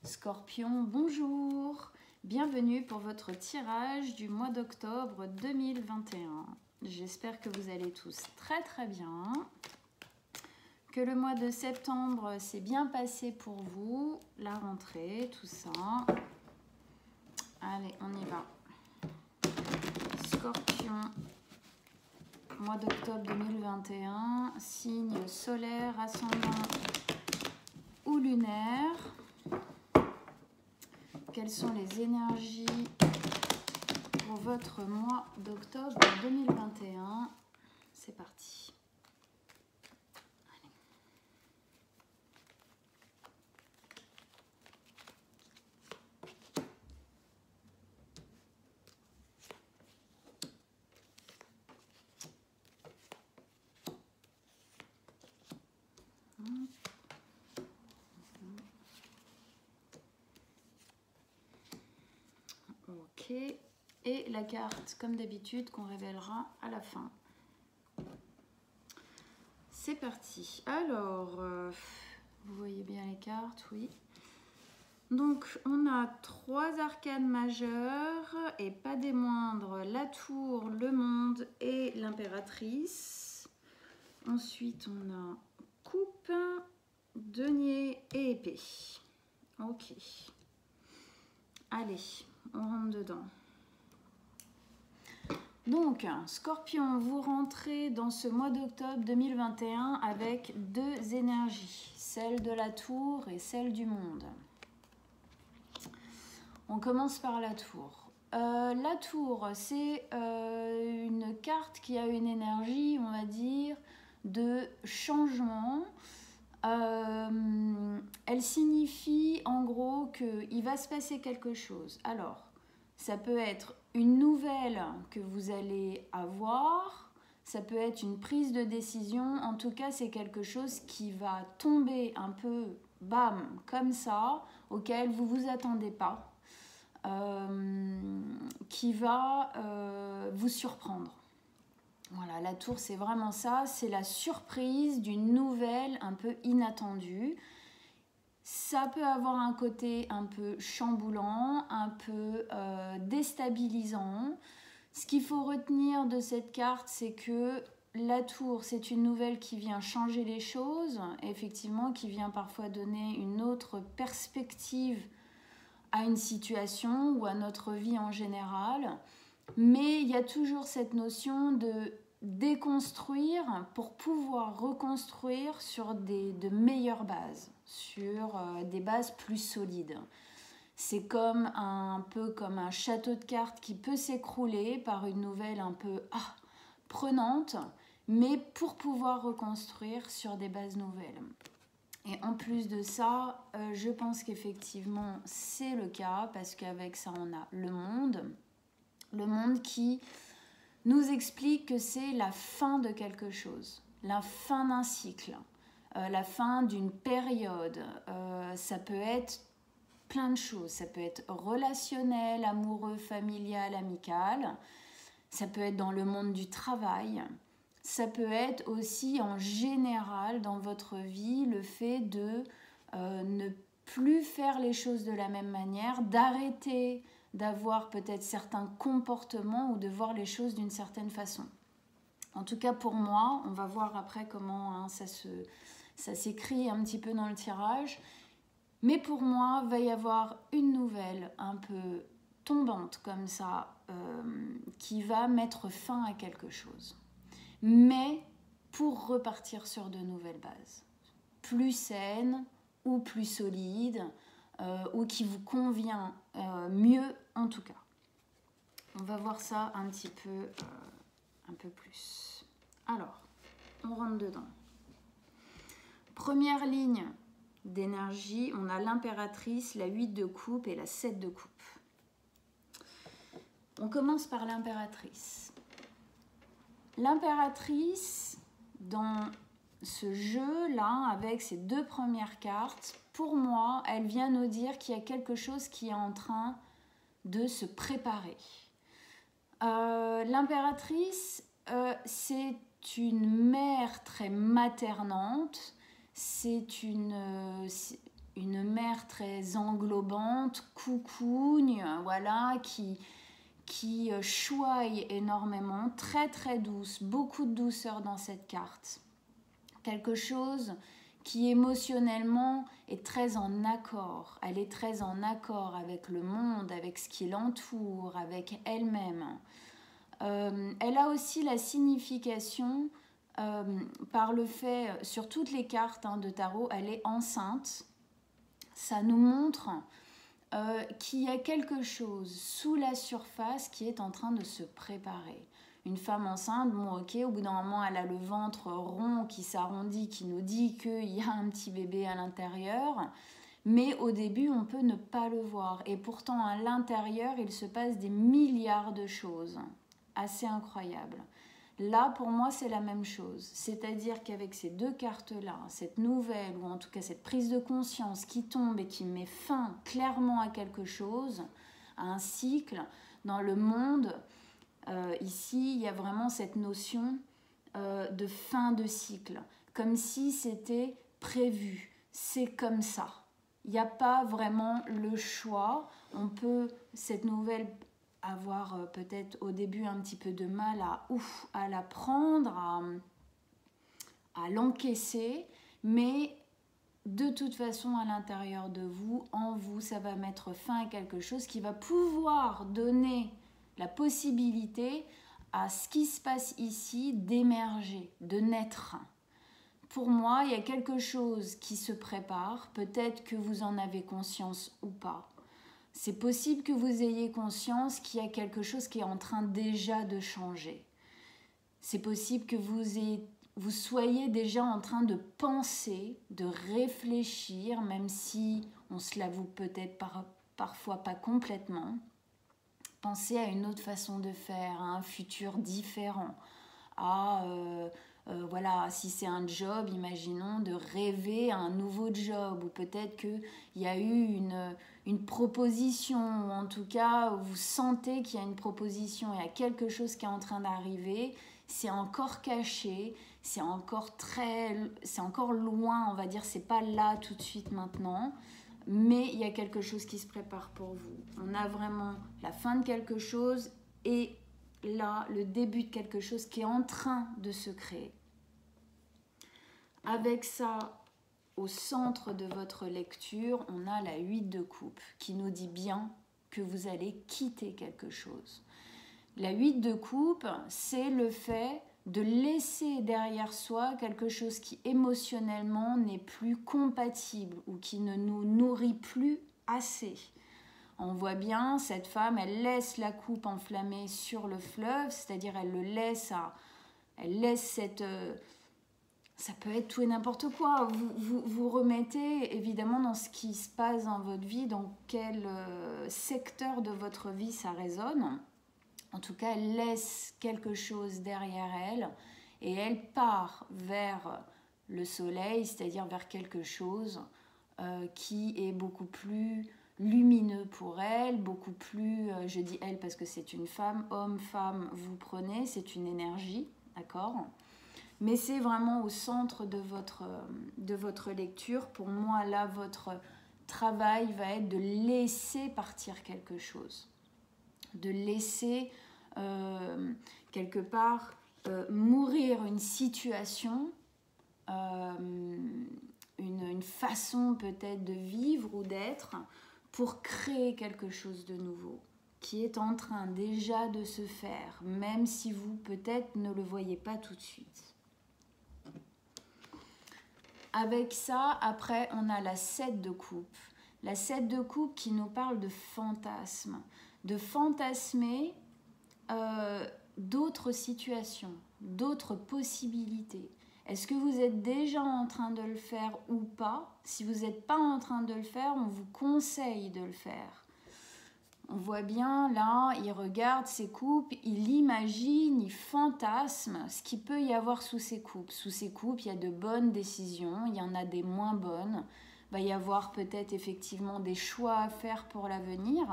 Scorpion, bonjour. Bienvenue pour votre tirage du mois d'octobre 2021. J'espère que vous allez tous très bien, que le mois de septembre s'est bien passé pour vous, la rentrée, tout ça. Allez, on y va. Scorpion, mois d'octobre 2021, signe solaire, ascendant ou lunaire. Quelles sont les énergies pour votre mois d'octobre 2021? C'est parti. Ok, et la carte, comme d'habitude, qu'on révélera à la fin. C'est parti. Alors, vous voyez bien les cartes, oui. Donc, on a 3 arcanes majeures, et pas des moindres, la tour, le monde et l'impératrice. Ensuite, on a coupe, denier et épée. Ok. Allez, on rentre dedans. Donc, Scorpion, vous rentrez dans ce mois d'octobre 2021 avec 2 énergies, celle de la tour et celle du monde. On commence par la tour. La tour, c'est une carte qui a une énergie, on va dire, de changement. Elle signifie en gros qu'il va se passer quelque chose. Alors, ça peut être une nouvelle que vous allez avoir, ça peut être une prise de décision, en tout cas c'est quelque chose qui va tomber un peu, bam, comme ça, auquel vous ne vous attendez pas, qui va vous surprendre. Voilà, la tour c'est vraiment ça, c'est la surprise d'une nouvelle un peu inattendue. Ça peut avoir un côté un peu chamboulant, un peu déstabilisant. Ce qu'il faut retenir de cette carte, c'est que la tour, c'est une nouvelle qui vient changer les choses, effectivement, qui vient parfois donner une autre perspective à une situation ou à notre vie en général. Mais il y a toujours cette notion de déconstruire pour pouvoir reconstruire sur de meilleures bases, sur des bases plus solides. C'est comme un peu comme un château de cartes qui peut s'écrouler par une nouvelle un peu prenante, mais pour pouvoir reconstruire sur des bases nouvelles. Et en plus de ça, je pense qu'effectivement c'est le cas, parce qu'avec ça on a le monde qui nous explique que c'est la fin de quelque chose, la fin d'un cycle, la fin d'une période. Ça peut être plein de choses, ça peut être relationnel, amoureux, familial, amical, ça peut être dans le monde du travail, ça peut être aussi en général dans votre vie le fait de ne plus faire les choses de la même manière, d'arrêter d'avoir peut-être certains comportements ou de voir les choses d'une certaine façon. En tout cas pour moi, on va voir après comment ça s'écrit un petit peu dans le tirage, mais pour moi, il va y avoir une nouvelle un peu tombante comme ça, qui va mettre fin à quelque chose. Mais pour repartir sur de nouvelles bases, plus saines ou plus solides, ou qui vous convient mieux en tout cas. On va voir ça un petit peu, un peu plus. Alors, on rentre dedans. Première ligne d'énergie, on a l'impératrice, la 8 de coupe et la 7 de coupe. On commence par l'impératrice. L'impératrice, dans ce jeu-là, avec ces 2 premières cartes, pour moi, elle vient nous dire qu'il y a quelque chose qui est en train de se préparer. L'impératrice, c'est une mère très maternante, c'est une une mère très englobante, coucougne, voilà, qui choye énormément, très très douce, beaucoup de douceur dans cette carte. Quelque chose qui émotionnellement est très en accord. Elle est très en accord avec le monde, avec ce qui l'entoure, avec elle-même. Elle a aussi la signification, par le fait, sur toutes les cartes de tarot, elle est enceinte. Ça nous montre qu'il y a quelque chose sous la surface qui est en train de se préparer. Une femme enceinte, bon ok, au bout d'un moment elle a le ventre rond qui s'arrondit, qui nous dit qu'il y a un petit bébé à l'intérieur, mais au début on peut ne pas le voir. Et pourtant à l'intérieur il se passe des milliards de choses, assez incroyables. Là, pour moi, c'est la même chose. C'est-à-dire qu'avec ces deux cartes-là, cette nouvelle, ou en tout cas cette prise de conscience qui tombe et qui met fin clairement à quelque chose, à un cycle, dans le monde, ici, il y a vraiment cette notion de fin de cycle, comme si c'était prévu, c'est comme ça. Il n'y a pas vraiment le choix. On peut, cette nouvelle, avoir peut-être au début un petit peu de mal à la prendre, à l'encaisser, mais de toute façon à l'intérieur de vous, en vous, ça va mettre fin à quelque chose qui va pouvoir donner la possibilité à ce qui se passe ici d'émerger, de naître. Pour moi, il y a quelque chose qui se prépare, peut-être que vous en avez conscience ou pas. C'est possible que vous ayez conscience qu'il y a quelque chose qui est en train déjà de changer. C'est possible que vous soyez déjà en train de penser, de réfléchir, même si on se l'avoue peut-être parfois pas complètement. Penser à une autre façon de faire, à un futur différent, voilà, si c'est un job, imaginons de rêver à un nouveau job, ou peut-être qu'il y a eu une proposition, ou en tout cas vous sentez qu'il y a une proposition, il y a quelque chose qui est en train d'arriver, c'est encore caché, c'est encore loin, on va dire, c'est pas là tout de suite maintenant, mais il y a quelque chose qui se prépare pour vous. On a vraiment la fin de quelque chose et là, le début de quelque chose qui est en train de se créer. Avec ça, au centre de votre lecture, on a la 8 de coupe qui nous dit bien que vous allez quitter quelque chose. La 8 de coupe, c'est le fait de laisser derrière soi quelque chose qui émotionnellement n'est plus compatible ou qui ne nous nourrit plus assez. On voit bien, cette femme, elle laisse la coupe enflammée sur le fleuve, c'est-à-dire elle laisse cette... ça peut être tout et n'importe quoi. Vous remettez évidemment dans ce qui se passe dans votre vie, dans quel secteur de votre vie ça résonne. En tout cas, elle laisse quelque chose derrière elle et elle part vers le soleil, c'est-à-dire vers quelque chose qui est beaucoup plus lumineux pour elle, beaucoup plus, je dis elle parce que c'est une femme, homme, femme, vous prenez, c'est une énergie, d'accord ? Mais c'est vraiment au centre de votre lecture. Pour moi, là, votre travail va être de laisser partir quelque chose, de laisser quelque part mourir une situation, une façon peut-être de vivre ou d'être, pour créer quelque chose de nouveau qui est en train déjà de se faire, même si vous peut-être ne le voyez pas tout de suite. Avec ça, après, on a la 7 de coupe. La 7 de coupe qui nous parle de fantasme, de fantasmer d'autres situations, d'autres possibilités. Est-ce que vous êtes déjà en train de le faire ou pas ? Si vous n'êtes pas en train de le faire, on vous conseille de le faire. On voit bien, là, il regarde ses coupes, il imagine, il fantasme ce qu'il peut y avoir sous ses coupes. Sous ses coupes, il y a de bonnes décisions, il y en a des moins bonnes. Il va y avoir peut-être effectivement des choix à faire pour l'avenir.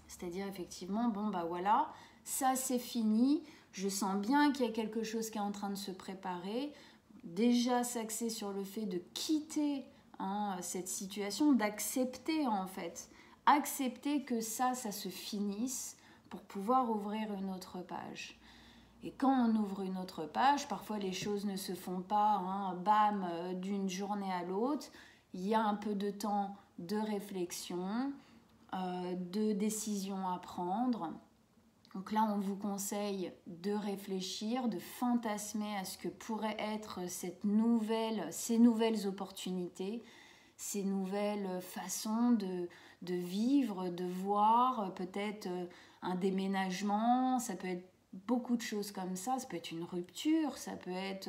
C'est-à-dire effectivement, bon bah voilà, ça c'est fini, je sens bien qu'il y a quelque chose qui est en train de se préparer. Déjà s'axer sur le fait de quitter hein, cette situation, d'accepter en fait. Accepter que ça se finisse pour pouvoir ouvrir une autre page. Et quand on ouvre une autre page, parfois les choses ne se font pas, hein, bam, d'une journée à l'autre. Il y a un peu de temps de réflexion, de décision à prendre. Donc là, on vous conseille de réfléchir, de fantasmer à ce que pourrait être ces nouvelles opportunités, ces nouvelles façons de vivre, de voir, peut-être un déménagement, ça peut être beaucoup de choses comme ça peut être une rupture, ça peut être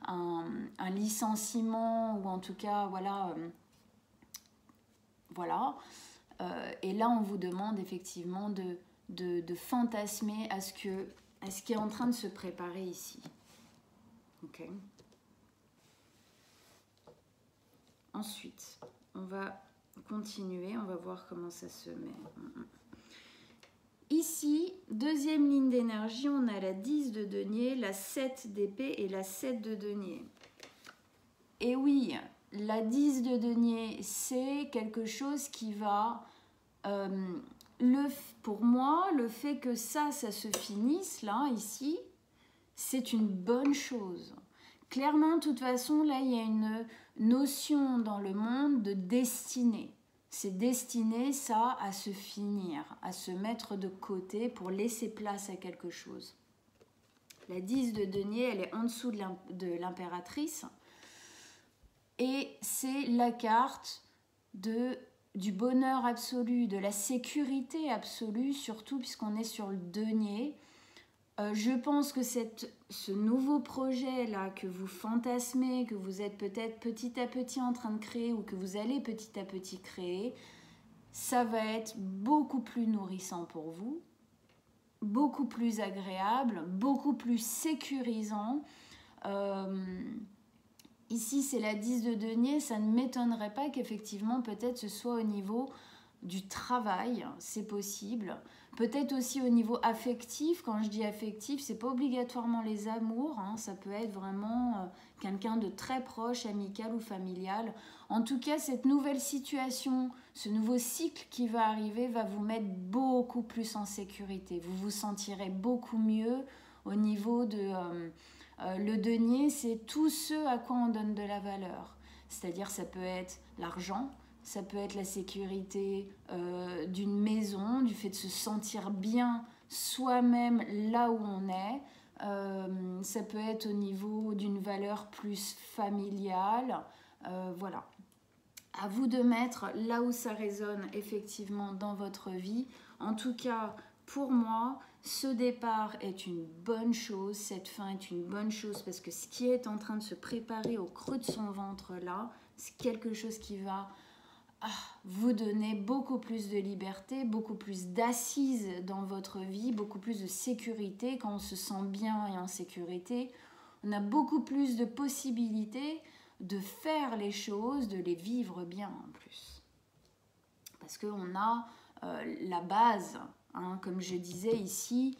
un licenciement, ou en tout cas, voilà. Et là, on vous demande effectivement de fantasmer à ce qui est en train de se préparer ici. Ok. Ensuite, on va continuer, on va voir comment ça se met. Ici, deuxième ligne d'énergie, on a la 10 de denier, la 7 d'épée et la 7 de denier. Et oui, la 10 de denier, c'est quelque chose qui va... pour moi, le fait que ça se finisse, là, ici, c'est une bonne chose. Clairement, de toute façon, là, il y a une notion dans le monde de destinée. C'est destiné, ça, à se finir, à se mettre de côté pour laisser place à quelque chose. La 10 de denier, elle est en dessous de l'impératrice. Et c'est la carte du bonheur absolu, de la sécurité absolue, surtout puisqu'on est sur le denier. Je pense que ce nouveau projet-là que vous fantasmez, que vous êtes peut-être petit à petit en train de créer ou que vous allez petit à petit créer, ça va être beaucoup plus nourrissant pour vous, beaucoup plus agréable, beaucoup plus sécurisant. Ici, c'est la 10 de denier, ça ne m'étonnerait pas qu'effectivement, peut-être ce soit au niveau du travail, c'est possible. Peut-être aussi au niveau affectif. Quand je dis affectif, c'est pas obligatoirement les amours, hein. Ça peut être vraiment quelqu'un de très proche, amical ou familial. En tout cas, cette nouvelle situation, ce nouveau cycle qui va arriver va vous mettre beaucoup plus en sécurité. Vous vous sentirez beaucoup mieux au niveau de... le denier, c'est tout ce à quoi on donne de la valeur. C'est-à-dire, ça peut être l'argent, ça peut être la sécurité d'une maison, du fait de se sentir bien soi-même là où on est. Ça peut être au niveau d'une valeur plus familiale. Voilà. À vous de mettre là où ça résonne effectivement dans votre vie. En tout cas, pour moi, ce départ est une bonne chose, cette fin est une bonne chose parce que ce qui est en train de se préparer au creux de son ventre là, c'est quelque chose qui va vous donner beaucoup plus de liberté, beaucoup plus d'assises dans votre vie, beaucoup plus de sécurité. Quand on se sent bien et en sécurité, on a beaucoup plus de possibilités de faire les choses, de les vivre bien en plus. Parce qu'on a la base, hein, comme je disais ici,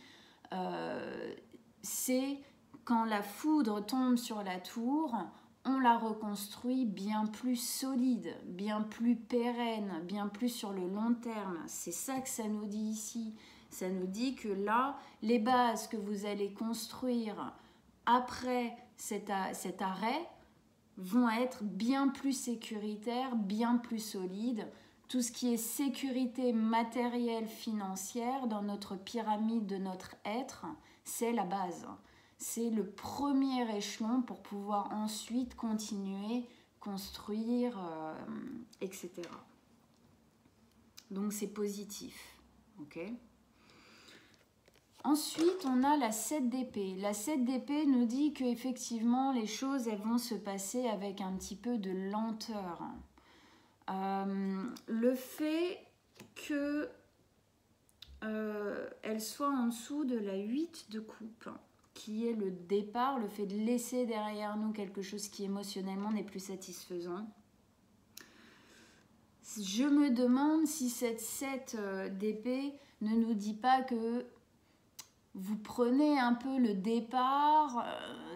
c'est quand la foudre tombe sur la tour, on la reconstruit bien plus solide, bien plus pérenne, bien plus sur le long terme. C'est ça que ça nous dit ici. Ça nous dit que là, les bases que vous allez construire après cet arrêt vont être bien plus sécuritaires, bien plus solides. Tout ce qui est sécurité matérielle, financière, dans notre pyramide de notre être, c'est la base. C'est le premier échelon pour pouvoir ensuite continuer, construire, etc. Donc c'est positif. Ok ? Ensuite, on a la 7 d'épée. La 7 d'épée nous dit qu'effectivement, les choses elles vont se passer avec un petit peu de lenteur. Le fait que elle soit en dessous de la 8 de coupe, qui est le départ, le fait de laisser derrière nous quelque chose qui émotionnellement n'est plus satisfaisant. Je me demande si cette 7 d'épée ne nous dit pas que vous prenez un peu le départ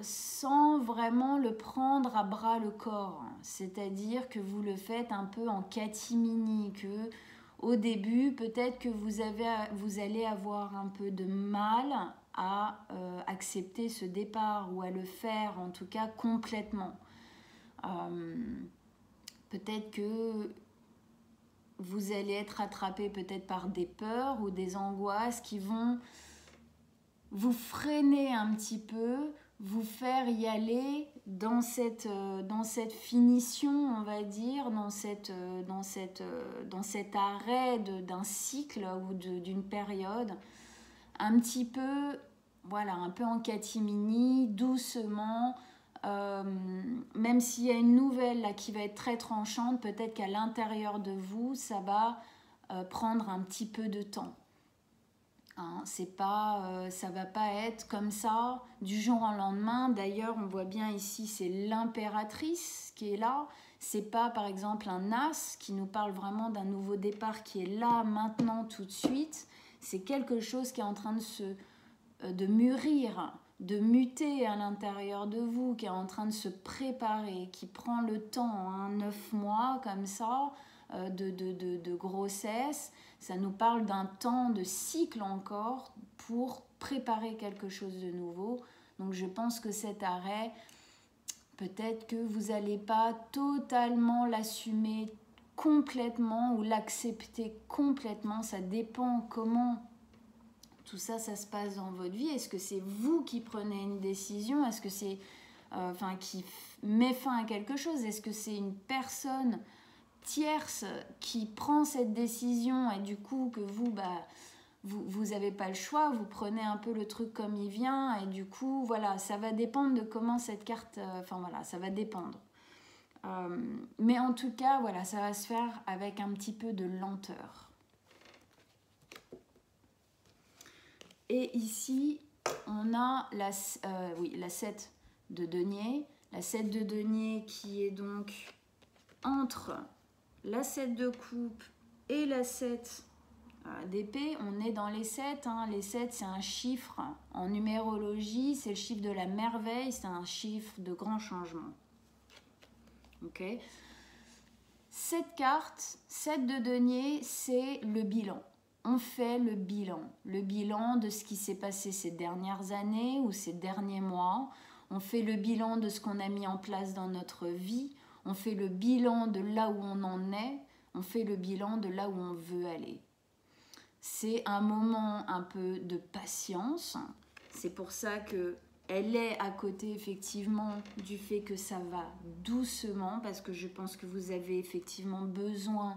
sans vraiment le prendre à bras le corps. C'est-à-dire que vous le faites un peu en catimini, que au début, peut-être que vous allez avoir un peu de mal à accepter ce départ ou à le faire en tout cas complètement. Peut-être que vous allez être attrapé peut-être par des peurs ou des angoisses qui vont vous freiner un petit peu, vous faire y aller dans cette finition, on va dire, dans cet arrêt d'un cycle ou d'une période, un petit peu, voilà, un peu en catimini, doucement, même s'il y a une nouvelle là qui va être très tranchante, peut-être qu'à l'intérieur de vous, ça va prendre un petit peu de temps. Hein, ça va pas être comme ça du jour au lendemain. D'ailleurs, on voit bien ici, c'est l'impératrice qui est là. C'est pas par exemple un as qui nous parle vraiment d'un nouveau départ qui est là maintenant tout de suite. C'est quelque chose qui est en train de mûrir, de muter à l'intérieur de vous, qui est en train de se préparer, qui prend le temps, 9 mois comme ça, de grossesse. Ça nous parle d'un temps de cycle encore pour préparer quelque chose de nouveau. Donc je pense que cet arrêt, peut-être que vous n'allez pas totalement l'assumer complètement ou l'accepter complètement. Ça dépend comment tout ça, ça se passe dans votre vie. Est-ce que c'est vous qui prenez une décision? Est-ce que c'est qui met fin à quelque chose? Est-ce que c'est une personne tierce qui prend cette décision et du coup que vous avez pas le choix, vous prenez un peu le truc comme il vient et du coup voilà, ça va dépendre de comment cette carte, voilà, ça va dépendre. Mais en tout cas, voilà, ça va se faire avec un petit peu de lenteur. Et ici, on a la 7 de denier. La 7 de denier qui est donc entre la 7 de coupe et la 7 d'épée. On est dans les 7. Hein. Les 7, c'est un chiffre en numérologie. C'est le chiffre de la merveille. C'est un chiffre de grand changement. Ok. Cette carte, 7 de denier, c'est le bilan. On fait le bilan de ce qui s'est passé ces dernières années ou ces derniers mois. On fait le bilan de ce qu'on a mis en place dans notre vie. On fait le bilan de là où on en est. On fait le bilan de là où on veut aller. C'est un moment un peu de patience. C'est pour ça qu'elle est à côté effectivement du fait que ça va doucement parce que je pense que vous avez effectivement besoin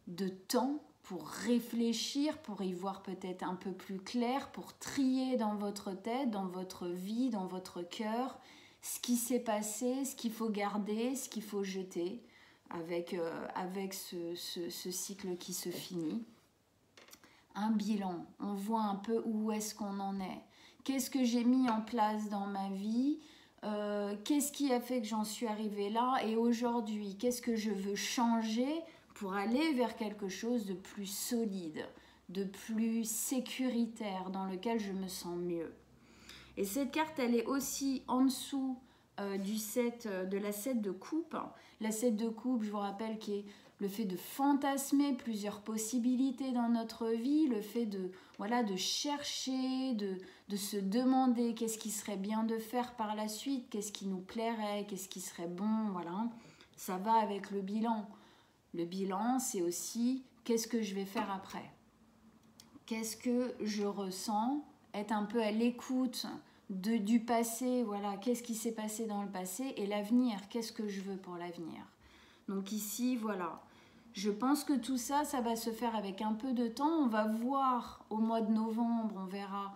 de temps pour réfléchir, pour y voir peut-être un peu plus clair, pour trier dans votre tête, dans votre vie, dans votre cœur, ce qui s'est passé, ce qu'il faut garder, ce qu'il faut jeter avec ce cycle qui se finit. Un bilan, on voit un peu où est-ce qu'on en est. Qu'est-ce que j'ai mis en place dans ma vie ? Qu'est-ce qui a fait que j'en suis arrivée là ? Et aujourd'hui, qu'est-ce que je veux changer pour aller vers quelque chose de plus solide, de plus sécuritaire, dans lequel je me sens mieux. Et cette carte, elle est aussi en dessous de la 7 de coupe. La 7 de coupe, je vous rappelle, qui est le fait de fantasmer plusieurs possibilités dans notre vie, le fait de chercher, de se demander qu'est-ce qui serait bien de faire par la suite, qu'est-ce qui nous plairait, qu'est-ce qui serait bon, voilà. Ça va avec le bilan. Le bilan, c'est aussi qu'est-ce que je vais faire après. Qu'est-ce que je ressens, être un peu à l'écoute du passé, voilà, qu'est-ce qui s'est passé dans le passé et l'avenir, qu'est-ce que je veux pour l'avenir. Donc ici, voilà, je pense que tout ça, ça va se faire avec un peu de temps. On va voir au mois de novembre, on verra,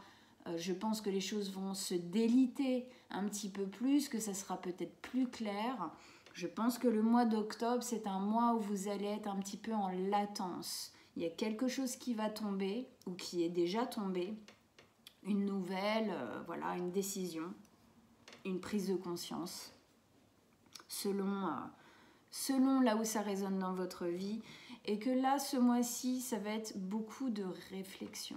je pense que les choses vont se déliter un petit peu plus, que ça sera peut-être plus clair. Je pense que le mois d'octobre, c'est un mois où vous allez être un petit peu en latence. Il y a quelque chose qui va tomber ou qui est déjà tombé, une nouvelle, voilà, une décision, une prise de conscience, selon là où ça résonne dans votre vie. Et que là, ce mois-ci, ça va être beaucoup de réflexion.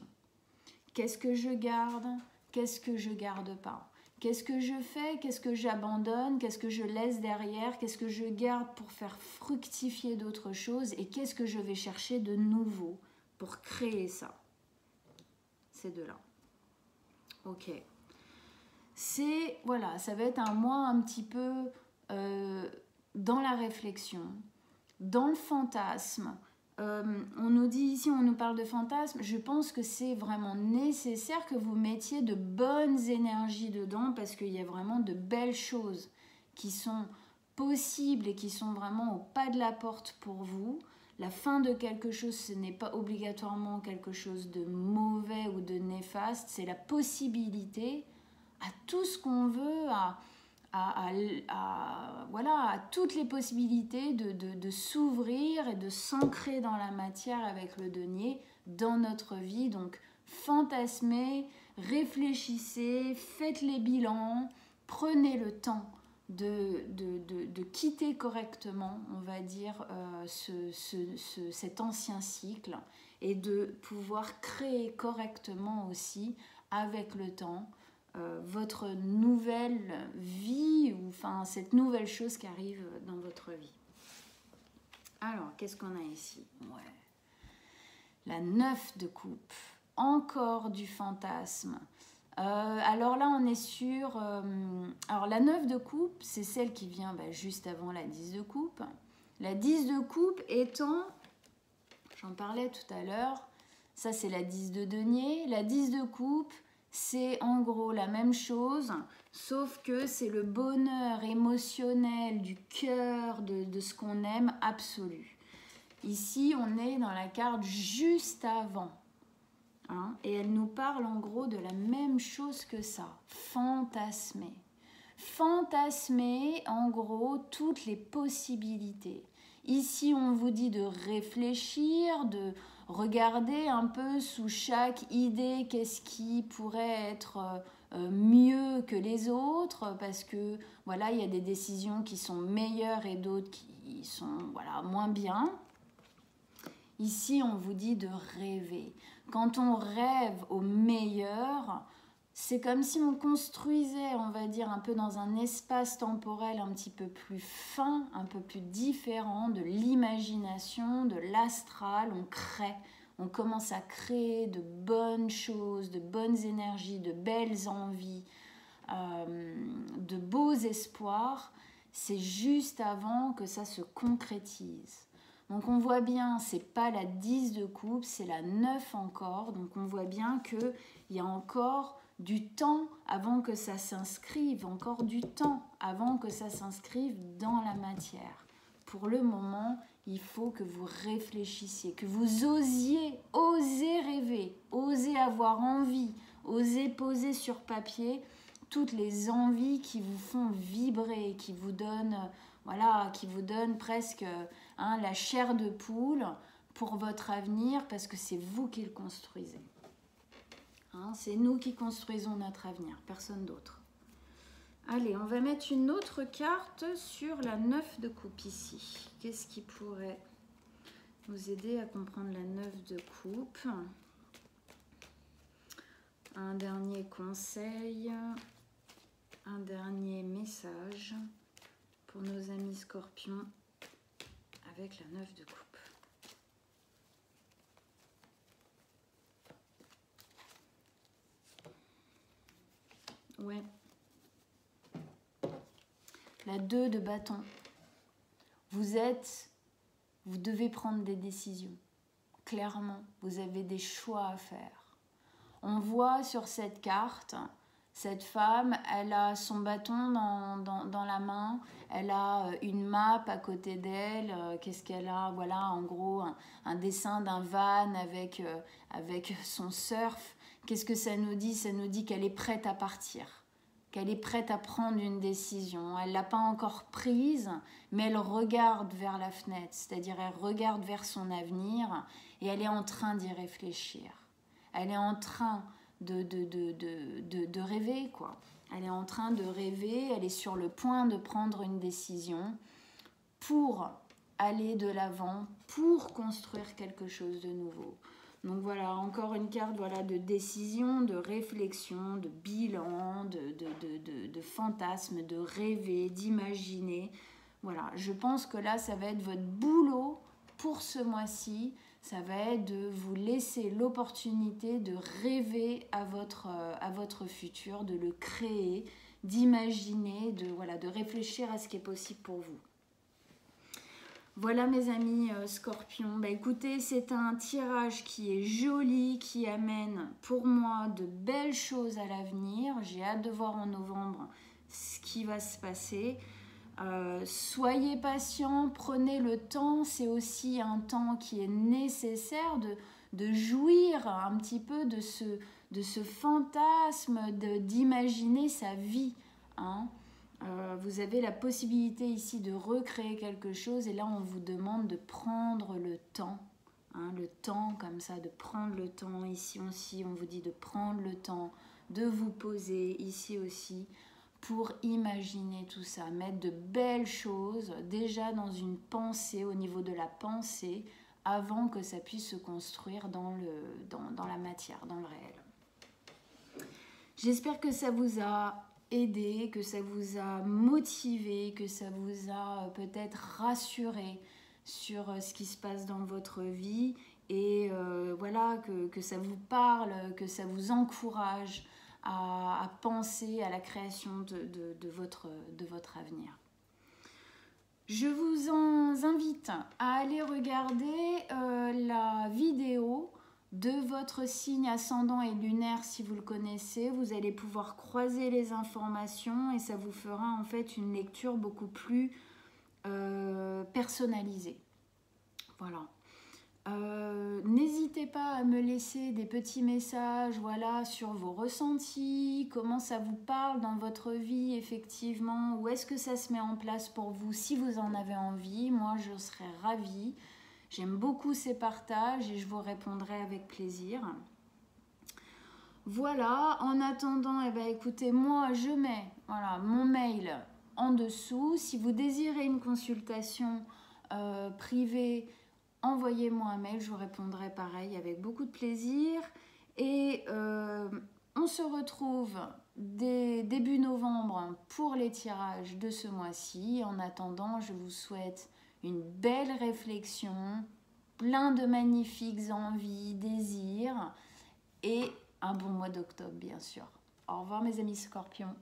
Qu'est-ce que je garde? Qu'est-ce que je garde pas? Qu'est-ce que je fais? Qu'est-ce que j'abandonne? Qu'est-ce que je laisse derrière? Qu'est-ce que je garde pour faire fructifier d'autres choses? Et qu'est-ce que je vais chercher de nouveau pour créer ça? Ces deux-là. Ok. C'est, voilà, ça va être un mois un petit peu dans la réflexion, dans le fantasme. On nous dit ici, on nous parle de fantasme. Je pense que c'est vraiment nécessaire que vous mettiez de bonnes énergies dedans parce qu'il y a vraiment de belles choses qui sont possibles et qui sont vraiment au pas de la porte pour vous. La fin de quelque chose, ce n'est pas obligatoirement quelque chose de mauvais ou de néfaste, c'est la possibilité à tout ce qu'on veut, voilà, à toutes les possibilités de s'ouvrir et de s'ancrer dans la matière avec le denier dans notre vie. Donc fantasmez, réfléchissez, faites les bilans, prenez le temps de quitter correctement, on va dire, cet ancien cycle et de pouvoir créer correctement aussi avec le temps votre nouvelle vie, ou enfin cette nouvelle chose qui arrive dans votre vie. Alors, qu'est-ce qu'on a ici? Ouais. La 9 de coupe, encore du fantasme. Alors là, on est sur... alors, la 9 de coupe, c'est celle qui vient juste avant la 10 de coupe. La 10 de coupe étant, j'en parlais tout à l'heure, ça c'est la 10 de denier. La 10 de coupe, c'est en gros la même chose, sauf que c'est le bonheur émotionnel du cœur, de ce qu'on aime absolu. Ici, on est dans la carte juste avant. Hein, et elle nous parle en gros de la même chose que ça. Fantasmer. Fantasmer, en gros, toutes les possibilités. Ici, on vous dit de réfléchir, de regarder un peu sous chaque idée qu'est-ce qui pourrait être mieux que les autres, parce que voilà, il y a des décisions qui sont meilleures et d'autres qui sont voilà, moins bien. Ici, on vous dit de rêver. Quand on rêve au meilleur, c'est comme si on construisait, on va dire, un peu dans un espace temporel un petit peu plus fin, un peu plus différent de l'imagination, de l'astral. On crée, on commence à créer de bonnes choses, de bonnes énergies, de belles envies, de beaux espoirs. C'est juste avant que ça se concrétise. Donc on voit bien, c'est pas la 10 de coupe, c'est la 9 encore. Donc on voit bien qu'il y a encore du temps avant que ça s'inscrive, encore du temps avant que ça s'inscrive dans la matière. Pour le moment, il faut que vous réfléchissiez, que vous osez rêver, osez avoir envie, osez poser sur papier toutes les envies qui vous font vibrer, qui vous donnent, voilà, qui vous donnent presque la chair de poule pour votre avenir, parce que c'est vous qui le construisez. C'est nous qui construisons notre avenir, personne d'autre. Allez, on va mettre une autre carte sur la 9 de coupe ici. Qu'est-ce qui pourrait nous aider à comprendre la 9 de coupe? Un dernier conseil, un dernier message pour nos amis scorpions avec la 9 de coupe. Ouais. La 2 de bâton. Vous devez prendre des décisions. Clairement, vous avez des choix à faire. On voit sur cette carte, cette femme, elle a son bâton dans la main, elle a une map à côté d'elle. Qu'est-ce qu'elle a? Voilà, en gros, un dessin d'un van avec son surf. Qu'est-ce que ça nous dit? Ça nous dit qu'elle est prête à partir, qu'elle est prête à prendre une décision. Elle ne l'a pas encore prise, mais elle regarde vers la fenêtre, c'est-à-dire elle regarde vers son avenir et elle est en train d'y réfléchir. Elle est en train de rêver, quoi. Elle est en train de rêver, elle est sur le point de prendre une décision pour aller de l'avant, pour construire quelque chose de nouveau. Donc voilà, encore une carte voilà, de décision, de réflexion, de bilan, de fantasme, de rêver, d'imaginer. Voilà, je pense que là, ça va être votre boulot pour ce mois-ci. Ça va être de vous laisser l'opportunité de rêver à votre futur, de le créer, d'imaginer, de réfléchir à ce qui est possible pour vous. Voilà mes amis Scorpions, bah, écoutez, c'est un tirage qui est joli, qui amène pour moi de belles choses à l'avenir. J'ai hâte de voir en novembre ce qui va se passer. Soyez patients, prenez le temps, c'est aussi un temps qui est nécessaire de jouir un petit peu de ce fantasme d'imaginer sa vie, hein. Vous avez la possibilité ici de recréer quelque chose et là on vous demande de prendre le temps, hein, le temps comme ça, de prendre le temps. Ici aussi on vous dit de prendre le temps, de vous poser ici aussi pour imaginer tout ça, mettre de belles choses déjà dans une pensée, au niveau de la pensée, avant que ça puisse se construire dans la matière, dans le réel. J'espère que ça vous a aidé, que ça vous a motivé, que ça vous a peut-être rassuré sur ce qui se passe dans votre vie et voilà, que ça vous parle, que ça vous encourage à penser à la création de votre avenir. Je vous invite à aller regarder la vidéo de votre signe ascendant et lunaire si vous le connaissez. Vous allez pouvoir croiser les informations et ça vous fera en fait une lecture beaucoup plus personnalisée. Voilà. N'hésitez pas à me laisser des petits messages voilà, sur vos ressentis, comment ça vous parle dans votre vie effectivement, où est-ce que ça se met en place pour vous si vous en avez envie. Moi je serais ravie, j'aime beaucoup ces partages et je vous répondrai avec plaisir. Voilà, en attendant, eh ben, écoutez, moi je mets voilà, mon mail en dessous. Si vous désirez une consultation privée, envoyez-moi un mail, je vous répondrai pareil avec beaucoup de plaisir. Et on se retrouve début novembre pour les tirages de ce mois-ci. En attendant, je vous souhaite une belle réflexion, plein de magnifiques envies, désirs et un bon mois d'octobre bien sûr. Au revoir mes amis Scorpions.